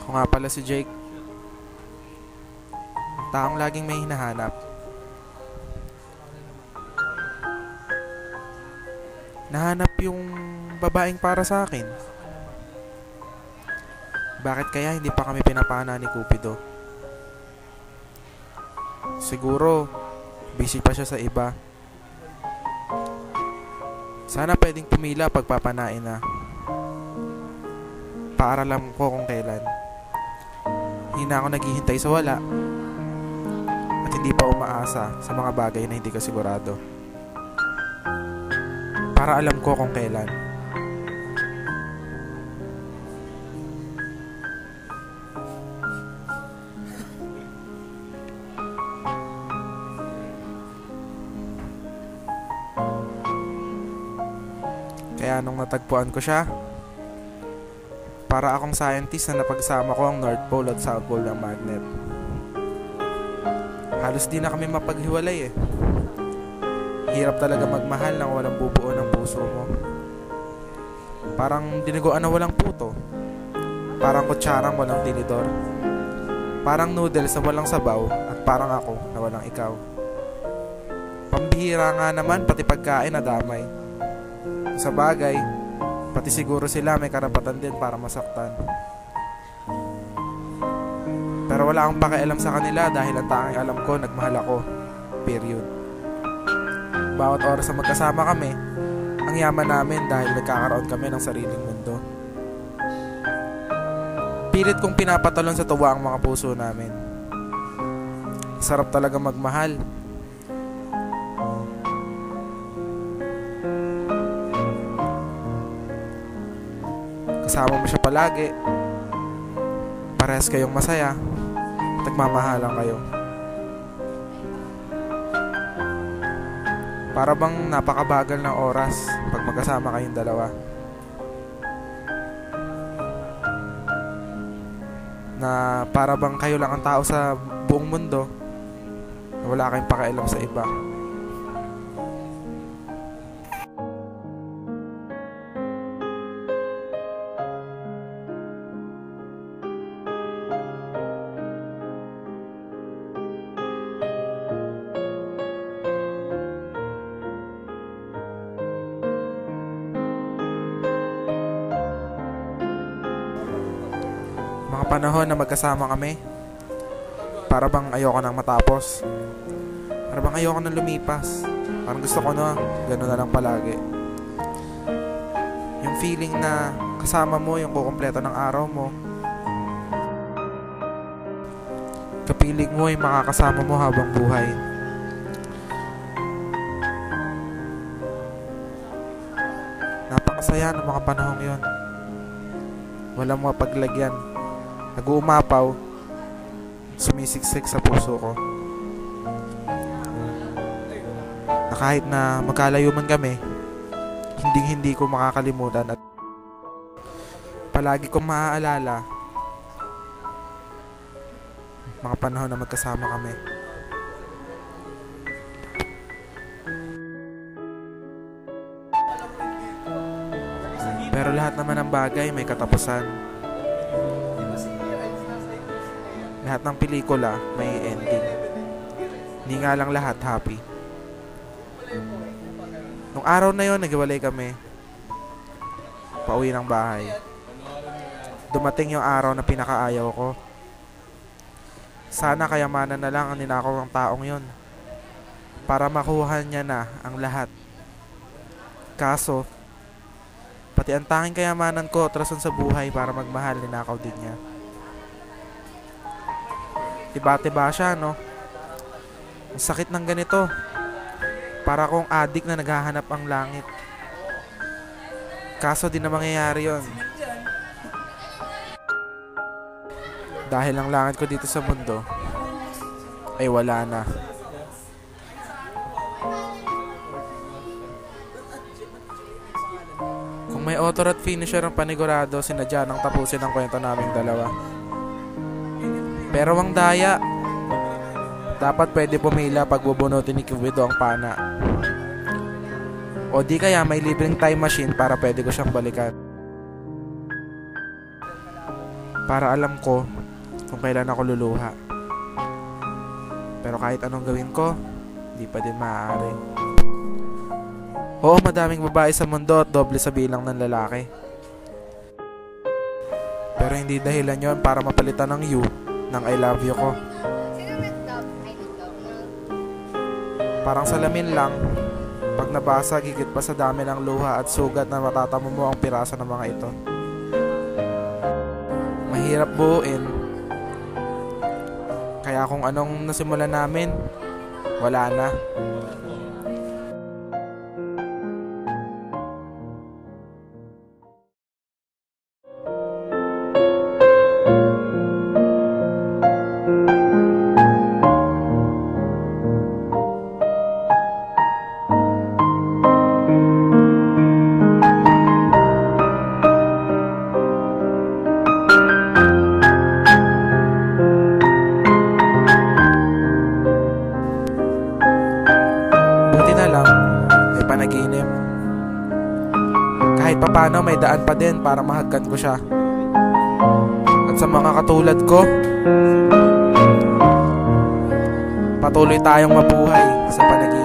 Ako nga pala si Jake. Taong laging may hinahanap. Nahanap yung babaeng para sa akin. Bakit kaya hindi pa kami pinapana ni Cupido? Siguro, busy pa siya sa iba. Sana pwedeng pumila pagpapanain na. Paaralan ko kung kailan. Hindi na ako naghihintay sa wala. At hindi pa umaasa sa mga bagay na hindi ko sigurado. Para alam ko kung kailan. Kaya nung natagpuan ko siya, para akong scientist na napagsama ko ang North Pole at South Pole ng magnet. Halos di na kami mapaghiwalay eh. Hirap talaga magmahal nang walang bubuo ng puso mo. Parang dinuguan na walang puto. Parang kutsarang walang tinidor. Parang noodles na walang sabaw. At parang ako na walang ikaw. Pambihira nga naman pati pagkain na damay. Sa bagay, pati siguro sila may karapatan din para masaktan. Pero wala akong pakialam sa kanila dahil ang tanging alam ko, nagmahal ako. Period. Bawat oras na magkasama kami, ang yaman namin dahil nagkakaroon kami ng sariling mundo. Pilit kong pinapatalon sa tuwa ang mga puso namin. Sarap talaga magmahal. Kasama mo siya palagi. Parehas kayong masaya. Nagmamahalan kayo. Para bang napakabagal ng oras pag magkasama kayong dalawa. Na para bang kayo lang ang tao sa buong mundo. Na wala kayong pakialam sa iba. Mga panahon na magkasama kami, para bang ayoko nang matapos. Para bang ayoko nang lumipas. Parang gusto ko na gano'n na lang palagi. Yung feeling na kasama mo yung kukumpleto ng araw mo. Kapiling mo yung makakasama mo habang buhay. Napakasaya ng mga panahong yon. Walang mapaglagyan. Nag-uumapaw, sumisiksik sa puso ko. Na kahit na magkalayo man kami, hindi ko makakalimutan at palagi kong maaalala mga panahon na magkasama kami. Pero lahat naman ng bagay may katapusan. Lahat ng pelikula may ending. Hindi nga lang lahat happy. Nung araw na yon, naghiwalay kami. Pauwi ng bahay. Dumating yung araw na pinakaayaw ko. Sana kayamanan na lang ang ninakaw ng taong yon para makuha niya na ang lahat. Kaso, pati ang tanging kayamanan ko atrasan sa buhay para magmahal, ninakaw din niya. Tiba-tiba siya, no? Ang sakit ng ganito. Para akong adik na naghahanap ang langit. Kaso di na mangyayari yon. Dahil ang langit ko dito sa mundo ay wala na. Kung may author at finisher ang panigurado, sinadya nang tapusin ang kwento naming dalawa. Pero ang daya, dapat pwede pumila pag bubunutin ni Cupido ang pana. O di kaya may libreng time machine para pwede ko siyang balikan. para alam ko kung kailan ako luluha. Pero kahit anong gawin ko, di pa din maaari. Oo, madaming babae sa mundo at doble sa bilang ng lalaki. Pero hindi dahilan yon para mapalitan ng you ng I love you ko. Parang salamin lang, pag nabasa, higit pa sa dami ng luha at sugat na matatamo mo ang piraso ng mga ito. Mahirap buuin, kaya kung anong nasimulan namin, wala na. Panaginip. Kahit papano may daan pa din para mahagkan ko siya. At sa mga katulad ko, patuloy tayong mabuhay sa panaginip.